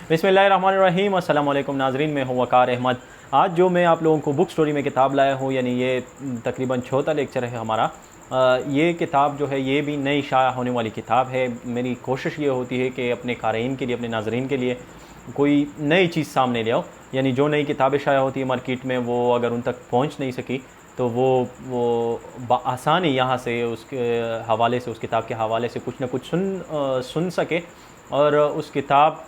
बिस्मिल्लाहिर्रहमानिर्रहीम, अस्सलाम वालेकुम नाज़रीन, मैं हूँ वक़ार अहमद। आज जो मैं आप लोगों को बुक स्टोरी में किताब लाया हूँ, यानी ये तकरीबन चौथा लेक्चर है हमारा। ये किताब जो है ये भी नई शाया होने वाली किताब है। मेरी कोशिश ये होती है कि अपने क़ारीन के लिए, अपने नाज़रीन के लिए कोई नई चीज़ सामने ले आओ। यानी जो नई किताबें शाया होती है मार्केट में, वो अगर उन तक पहुँच नहीं सकी तो वो आसानी यहाँ से उसके हवाले से, उस किताब के हवाले से कुछ ना कुछ सुन सके और उस किताब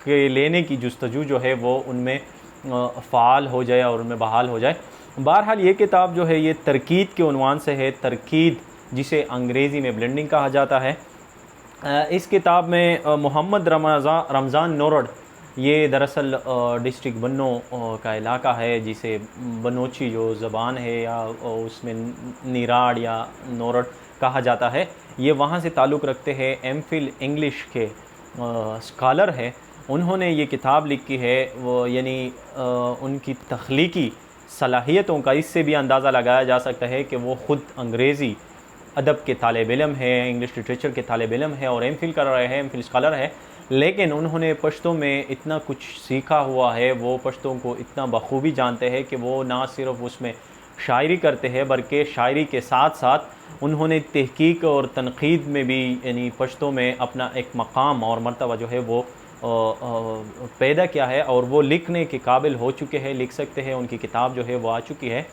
के लेने की जुस्तजू जो है वो उनमें फ़ाल हो जाए और उनमें बहाल हो जाए। बहरहाल ये किताब जो है ये तरकीद के उन्वान से है, तरकीद जिसे अंग्रेज़ी में ब्लेंडिंग कहा जाता है। इस किताब में मोहम्मद रमज़ान नोरड, ये दरअसल डिस्ट्रिक्ट बन्नो का इलाका है, जिसे बनोची जो ज़बान है या उसमें निराड़ या नोरड कहा जाता है। ये वहाँ से ताल्लुक़ रखते हैं। एमफिल इंग्लिश के स्कॉलर है। उन्होंने ये किताब लिखी है, वो यानी उनकी तख्लीकी सलाहियतों का इससे भी अंदाज़ा लगाया जा सकता है कि वो ख़ुद अंग्रेज़ी अदब के तालिब इल्म है, इंग्लिश लिटरेचर के तालिब इल्म है और एमफिल कर रहे हैं, एमफिल स्कॉलर है। लेकिन उन्होंने पश्तो में इतना कुछ सीखा हुआ है, वो पश्तों को इतना बखूबी जानते हैं कि वो ना सिर्फ उसमें शायरी करते हैं बल्कि शायरी के साथ साथ उन्होंने तहकीक और तनक़ीद में भी, यानी पश्तो में अपना एक मकाम और मर्तबा जो है वो पैदा किया है और वो लिखने के काबिल हो चुके हैं, लिख सकते हैं। उनकी किताब जो है वो आ चुकी है।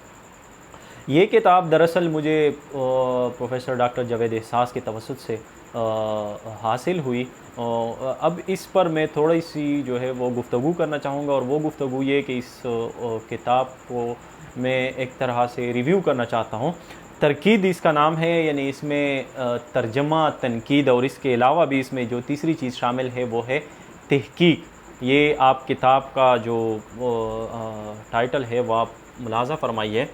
ये किताब दरअसल मुझे प्रोफेसर डॉक्टर जावेद एहसास के तवस्सुत से हासिल हुई। अब इस पर मैं थोड़ी सी जो है वो गुफ्तगू करना चाहूँगा, और वो गुफ्तगू ये कि इस किताब को मैं एक तरह से रिव्यू करना चाहता हूँ। तरकीद इसका नाम है, यानी इसमें तर्जमा, तनकीद और इसके अलावा भी इसमें जो तीसरी चीज़ शामिल है वो है तहकीक। ये आप किताब का जो टाइटल है वो आप मुलाज़ा फरमाइए।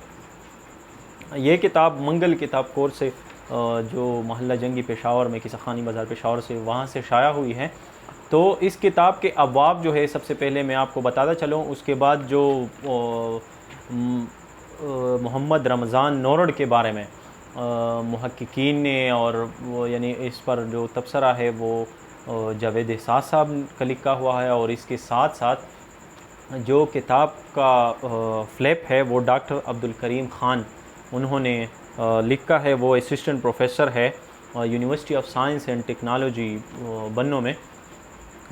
ये किताब मंगल किताब कोर्स से जो महल्ला जंगी पेशावर में किसाखानी बाज़ार पेशावर से, वहाँ से शाया हुई है। तो इस किताब के अबवाब जो है सबसे पहले मैं आपको बताता चलूँ। उसके बाद जो मोहम्मद रमज़ान नोरड के बारे में मुहक्किकीन ने, और वो यानी इस पर जो तबसरा है वो जावेद एहसास साहब का लिखा हुआ है, और इसके साथ साथ जो किताब का फ्लैप है वो डॉक्टर अब्दुल करीम ख़ान उन्होंने लिखा है। वो असिस्टेंट प्रोफेसर है University of Science and Technology Bannu में,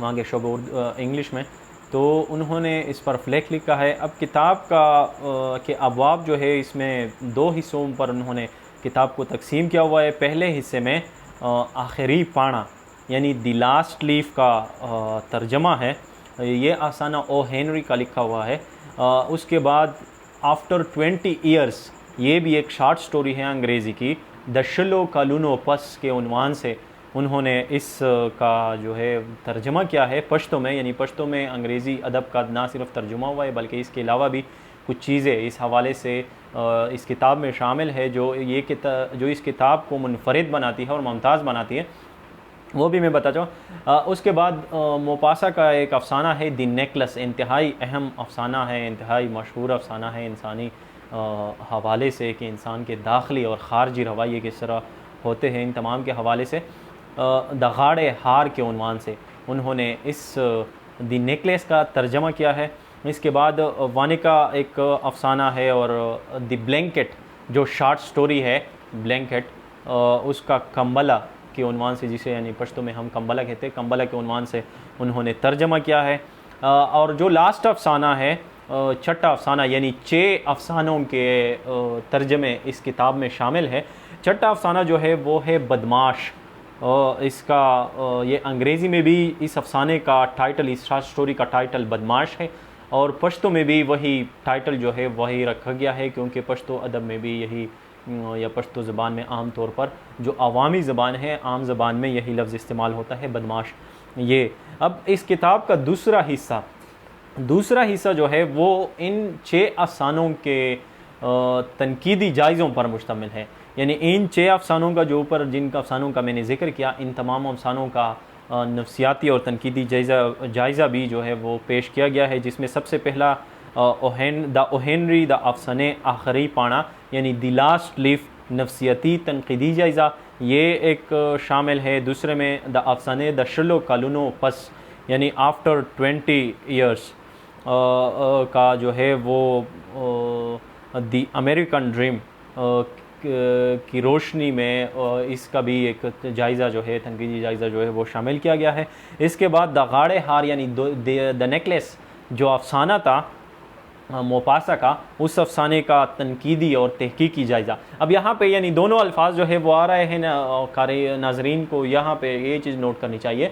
वहाँ के शोबा इंग्लिश में। तो उन्होंने इस पर फ्लैक लिखा है। अब किताब के अबवाब जो है, इसमें दो हिस्सों पर उन्होंने किताब को तकसीम किया हुआ है। पहले हिस्से में आखिरी पाना यानी द लास्ट लीफ का तर्जमा है, ये अफसाना ओ हेनरी का लिखा हुआ है। उसके बाद आफ्टर 20 ईयर्स, ये भी एक शार्ट स्टोरी है अंग्रेज़ी की, द शिलो कालूनो पस के उन्वान से उन्होंने इस का जो है तर्जमा किया है पश्तो में। यानी पश्तो में अंग्रेज़ी अदब का ना सिर्फ तर्जुमा हुआ है बल्कि इसके अलावा भी कुछ चीज़ें इस हवाले से इस किताब में शामिल है जो इस किताब को मुनफरिद बनाती है और मुमताज़ बनाती है, वो भी मैं बता चाहूँ। उसके बाद मोपासा का एक अफसाना है द नेकलेस, इंतहाई अहम अफसाना है, इंतहाई मशहूर अफसाना है इंसानी हवाले से कि इंसान के दाखिली और ख़ारजी रवैये किस तरह होते हैं। इन तमाम के हवाले से दगाड़े हार के उन्वान से उन्होंने इस द नेकलेस का तर्जमा किया है। इसके बाद वानी का एक अफसाना है, और द ब्लैंकेट जो शार्ट स्टोरी है ब्लैंकेट, उसका कंबला के उन्वान से, जिसे यानी पश्तो में हम कंबला कहते हैं, कंबला के उन्वान से उन्होंने तर्जमा किया है। और जो लास्ट अफसाना है, छठा अफसाना, यानी 6 अफसानों के तर्जमे इस किताब में शामिल है। छठा अफसाना जो है वो है बदमाश। इसका ये अंग्रेज़ी में भी इस अफसाने का टाइटल, इस शार्ट स्टोरी का टाइटल बदमाश है, और पश्तो में भी वही टाइटल जो है वही रखा गया है, क्योंकि पश्तो अदब में भी यही, या पश्तो ज़बान में आम तौर पर जो अवामी ज़बान है, आम ज़बान में यही लफ्ज़ इस्तेमाल होता है, बदमाश। ये अब इस किताब का दूसरा हिस्सा जो है वो इन 6 अफसानों के तनकीदी जायज़ों पर मुश्तमिल है। यानी इन 6 अफसानों का, जो ऊपर जिनका अफसानों का मैंने ज़िक्र किया, इन तमाम अफसानों का नफ्सियाती और तनकीदी जायज़ा भी जो है वो पेश किया गया है, जिसमें सबसे पहला द ओहेनरी द अफसाने आखिरी पाना यानी द लास्ट लीफ नफ्सियाती तनकीदी जायज़ा, ये एक शामिल है। दूसरे में द अफसाने द शिलो कालूनो पस, यानी आफ्टर 20 ईयर्स का जो है वो दी अमेरिकन ड्रीम की रोशनी में इसका भी एक जायज़ा जो है, तनकीदी जायज़ा जो है वो शामिल किया गया है। इसके बाद द गाड़े हार यानी द नेकलेस जो अफसाना था मोपासा का, उस अफसाने का तनकीदी और तहकीकी जायज़ा। अब यहाँ पे यानी दोनों अल्फाज जो है वो आ रहे हैं ना, कारी नाजरीन को यहाँ पे ये चीज़ नोट करनी चाहिए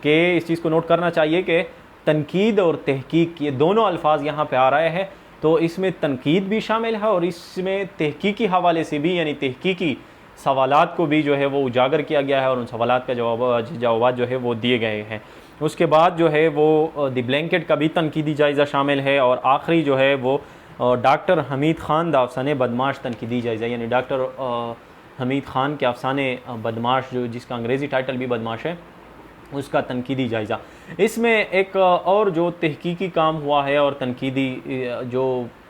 कि इस चीज़ को नोट करना चाहिए कि तनकीद और तहकीक ये दोनों अल्फाज यहाँ पे आ रहे हैं, तो इसमें तनकीद भी शामिल है और इसमें तहकीकी हवाले से भी यानी तहकीकी सवालात को भी जो है वो उजागर किया गया है और उन सवालात का जवाब जो है वो दिए गए हैं। उसके बाद जो है वो द ब्लैंकेट का भी तनकीदी जायज़ा शामिल है और आखिरी जो है वो डॉक्टर हमीद ख़ान द अफसाने बदमाश तनकीदी जायज़ा, यानी डॉक्टर हमीद ख़ान के अफसाने बदमाश जो जिसका अंग्रेज़ी टाइटल भी बदमाश है उसका तनकीदी जायज़ा। इसमें एक और जो तहकीकी काम हुआ है और तनकीदी जो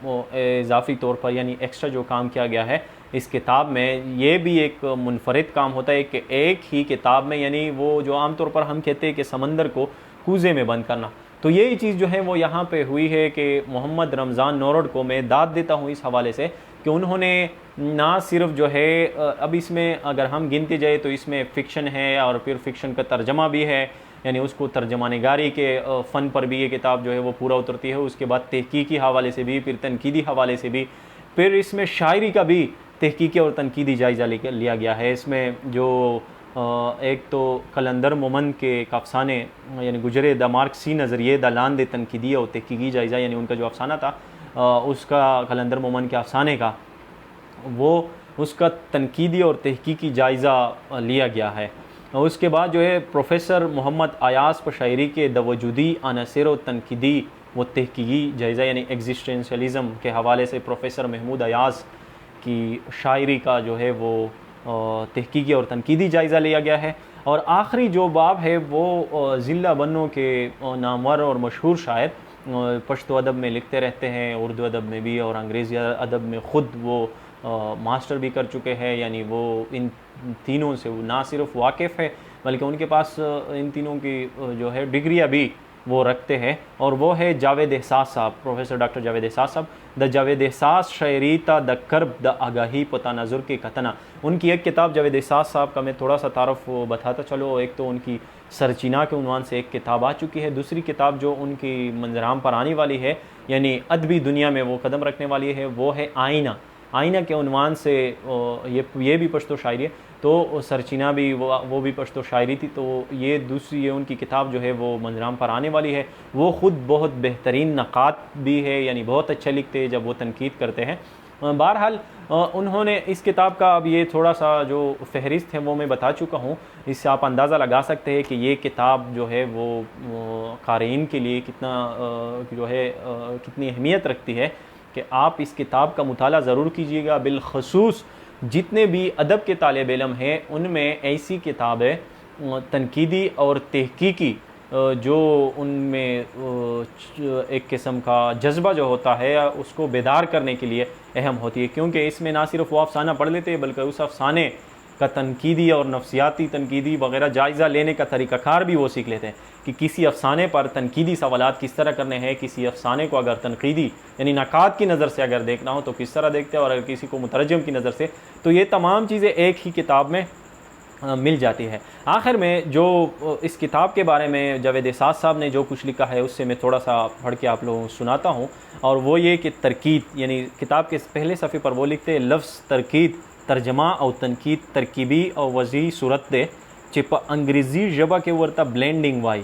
इजाफ़ी तौर पर यानी एक्स्ट्रा जो काम किया गया है इस किताब में, ये भी एक मुनफरिद काम होता है कि एक ही किताब में, यानी वो जो आम तौर पर हम कहते हैं कि समंदर को कूज़े में बंद करना, तो यही चीज़ जो है वो यहाँ पे हुई है कि मोहम्मद रमज़ान नौरोड को मैं दाद देता हूँ इस हवाले से कि उन्होंने ना सिर्फ जो है अब इसमें अगर हम गिनते जाए तो इसमें फ़िक्शन है और फिर फ़िक्शन का तर्जमा भी है, यानी उसको तर्जमा निगारी के फ़न पर भी ये किताब जो है वो पूरा उतरती है। उसके बाद तहकीकी हवाले से भी, फिर तनकीदी हवाले से भी, फिर इसमें शायरी का भी तहकीकी और तनकीदी जायज़ा लिया गया है। इसमें जो एक तो कलंदर मोमन के अफसाने यानी गुजरे द मार्क्सी नज़रिए द लांद तनकीदी और तहकीकी जायज़ा, यानी उनका जो अफसाना था उसका कलंदर मोमन के अफसाने का वो उसका तनकीदी और तहकीकी जायज़ा लिया गया है। उसके बाद जो है प्रोफेसर मोहम्मद अयास पर शायरी के द वजूदी अनासिर व तनकीदी व तहकीकी जायज़ा यानी एग्जिस्टेंशलिज़म के हवाले से प्रोफेसर महमूद अयास की शायरी का जो है वो तहकीकी और तनकीदी जायज़ा लिया गया है। और आखिरी जो बाब है वो ज़िला बन्नो के नामवर और मशहूर शायर पश्तो अदब में लिखते रहते हैं, उर्दू अदब में भी और अंग्रेज़ी अदब में ख़ुद वो मास्टर भी कर चुके हैं, यानी वो इन तीनों से ना सिर्फ वाकिफ़ है बल्कि उनके पास इन तीनों की जो है डिग्रियाँ भी वो रखते हैं। और वो है जावेद एहसास साहब, प्रोफेसर डॉक्टर जावेद एहसास साहब। द जावेद एहसास शायरीता द कर्ब द आगाही पता नज़ुर के कतना, उनकी एक किताब जावेद एहसास साहब का मैं थोड़ा सा तारफ़ बताता चलो। एक तो उनकी सरचीना के उन्वान से एक किताब आ चुकी है, दूसरी किताब जो उनकी मंजराम पर आने वाली है यानी अदबी दुनिया में वो कदम रखने वाली है वो है आईना। आईना के उन्वान से ये भी पश्तो शायरी है, तो सरचीना भी वो भी पश्तो शायरी थी, तो ये दूसरी ये उनकी किताब जो है वो मंजराम पर आने वाली है। वो ख़ुद बहुत बेहतरीन नक़ात भी है, यानी बहुत अच्छे लिखते हैं जब वो तनकीद करते हैं। बहरहाल उन्होंने इस किताब का अब ये थोड़ा सा जो फहरिस्त है वो मैं बता चुका हूँ, इससे आप अंदाज़ा लगा सकते हैं कि ये किताब जो है वो क़ारीन के लिए कितना जो है कितनी अहमियत रखती है कि आप इस किताब का मुताला ज़रूर कीजिएगा। बिलख़ुसूस जितने भी अदब के तालिब इल्म हैं उनमें ऐसी किताबें तनकीदी और तहकीकी जो उनमें एक किस्म का जज्बा जो होता है उसको बेदार करने के लिए अहम होती है, क्योंकि इसमें ना सिर्फ वो अफसाना पढ़ लेते हैं बल्कि उस अफसाने का तनकीदी और नफ्सियाती तनकीदी वगैरह जायज़ा लेने का तरीक़ाकार भी वो सीख लेते हैं कि किसी अफसाने पर तनकीदी सवालात किस तरह करने हैं, किसी अफसाने को अगर तनकीदी यानी नकात की नज़र से अगर देखना हो तो किस तरह देखते हैं, और अगर किसी को मुतरजम की नज़र से, तो ये तमाम चीज़ें एक ही किताब में मिल जाती है। आखिर में जो इस किताब के बारे में जावेद एहसास साहब ने जो कुछ लिखा है उससे मैं थोड़ा सा पढ़ के आप लोगों को सुनाता हूँ, और वो ये कि तरकीद यानी किताब के पहले सफ़े पर वो लिखते हैं लफ्ज़ तरकीद तर्जमा और तनकीद तरकीबी और वजी सूरत दे चिप अंग्रेज़ी जबा के वर्ता ब्लेंडिंग वाई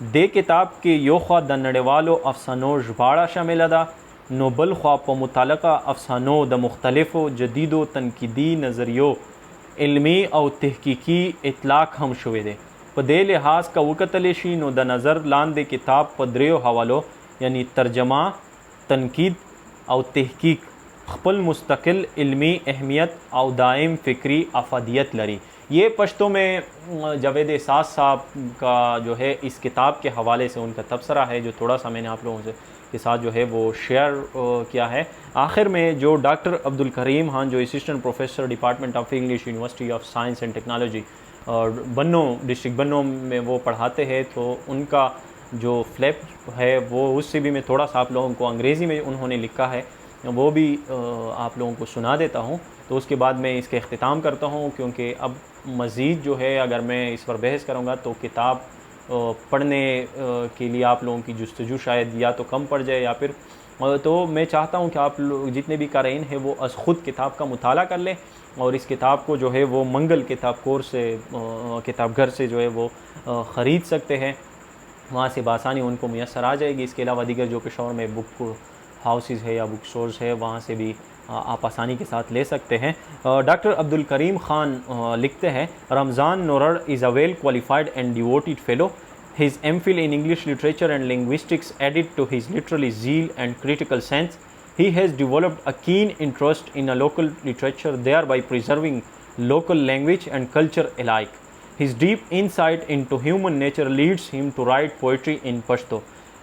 दे किताब के यो ख्वा द नड़ेवालो अफसानो जबाड़ा शामिल अदा नोबल ख्वाब व मुतालका अफसानो द मुख्तलिफ़ जदीदो तनकीदी नज़रियो इल्मी और तहकीकी इतलाक़ हम शुवे दे पदे लिहाज का वक़तलेशी नो द नज़र लान दे किताब पदरेो हवालो यानी तर्जमा तनकीद और तहकीक खपल मुस्तकिल इल्मी अहमियत और दायम फ़िक्री अफादियत लरी। ये पश्तो में जावेद एहसास साहब का जो है इस किताब के हवाले से उनका तबसरा है जो थोड़ा सा मैंने आप लोगों से के साथ जो है वो शेयर किया है। आखिर में जो डॉक्टर अब्दुल करीम खान जो assistant professor department of English University of Science and Technology Bannu district Bannu में वो पढ़ाते हैं, तो उनका जो फ्लैप है वो उससे भी मैं थोड़ा सा आप लोगों को अंग्रेज़ी में उन्होंने लिखा है वो भी आप लोगों को सुना देता हूँ। तो उसके बाद मैं इसका अख्तिताम करता हूँ, क्योंकि अब मज़ीद जो है अगर मैं इस पर बहस करूँगा तो किताब पढ़ने के लिए आप लोगों की जुस्तजू शायद या तो कम पड़ जाए या फिर तो मैं चाहता हूँ कि आप लोग जितने भी क़ारीन हैं वो अज़ ख़ुद किताब का मुताला कर लें और इस किताब को जो है वो मंगल किताब कोर से किताब घर से जो है वो ख़रीद सकते हैं, वहाँ से बासानी उनको मुयस्सर आ जाएगी। इसके अलावा दीगर जो पेशावर में बुक हाउसेज़ है या बुक स्टोर्स है वहाँ से भी आप आसानी के साथ ले सकते हैं। डॉक्टर अब्दुल करीम ख़ान लिखते हैं, रमज़ान नोरड़ is a well qualified and devoted fellow. His MPhil in English literature and linguistics added to his literary zeal and critical sense. He has developed a keen interest in a local literature, thereby preserving local language and culture alike. His deep insight into human nature leads him to write poetry in Pashto.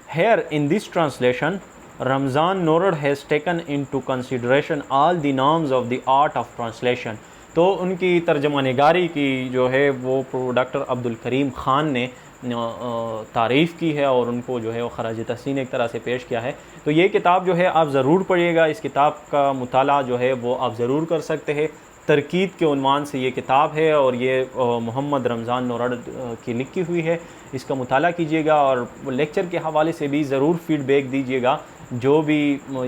Here, in this translation, Ramzan Norad has taken into consideration all the norms of the art of translation. तो उनकी तर्जमा निगारी की जो है वो doctor Abdul Karim Khan ने तारीफ़ की है और उनको जो है वो ख़राज तहसीन एक तरह से पेश किया है। तो ये किताब जो है आप ज़रूर पढ़िएगा, इस किताब का मुताला जो है वो आप ज़रूर कर सकते हैं। तरकीद के उन्वान से ये किताब है और ये मोहम्मद रमज़ान नोरड़ की लिखी हुई है। इसका मुताला कीजिएगा और लेक्चर के हवाले से भी ज़रूर फ़ीडबैक दीजिएगा। जो भी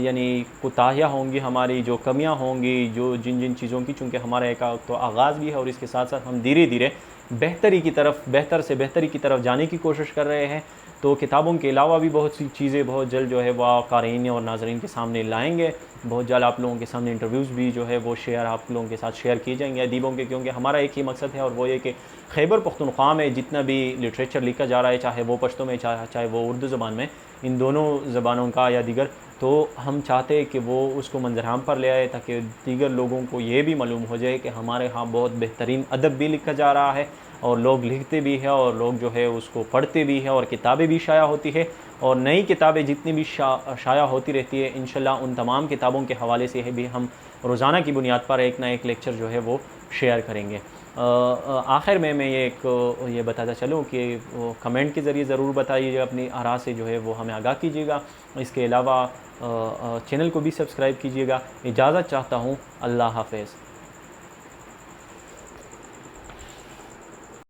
यानी कोताहियाँ होंगी हमारी, जो कमियाँ होंगी, जो जिन जिन चीज़ों की, चूँकि हमारा एक तो आगाज़ भी है और इसके साथ साथ हम धीरे धीरे बेहतर से बेहतरी की तरफ जाने की कोशिश कर रहे हैं। तो किताबों के अलावा भी बहुत सी चीज़ें बहुत जल्द जो है वह क़ारीन और नाज़रीन के सामने लाएंगे। बहुत जल्द आप लोगों के सामने इंटरव्यूज़ भी जो है वो आप लोगों के साथ शेयर किए जाएंगे अदीबों के, क्योंकि हमारा एक ही मकसद है और वो ये कि खैबर पख्तूनख्वा में जितना भी लिटरेचर लिखा जा रहा है, चाहे वो पश्तो में चाहे वो उर्दू ज़बान में, इन दोनों ज़बानों का या दीगर, तो हम चाहते हैं कि वो उसको मंजराम पर ले आए ताकि दीगर लोगों को ये भी मालूम हो जाए कि हमारे यहाँ बहुत बेहतरीन अदब भी लिखा जा रहा है और लोग लिखते भी हैं और लोग जो है उसको पढ़ते भी हैं और किताबें भी शाया होती है और नई किताबें जितनी भी शाया होती रहती है। इंशाल्लाह उन तमाम किताबों के हवाले से भी हम रोज़ाना की बुनियाद पर एक ना एक लेक्चर जो है वो शेयर करेंगे। आखिर में मैं ये बताता चलूँ कि कमेंट के ज़रिए ज़रूर बताइएगा, अपनी आरा से जो है वो हमें आगाह कीजिएगा। इसके अलावा चैनल को भी सब्सक्राइब कीजिएगा। इजाज़त चाहता हूँ, अल्लाह हाफ़िज़।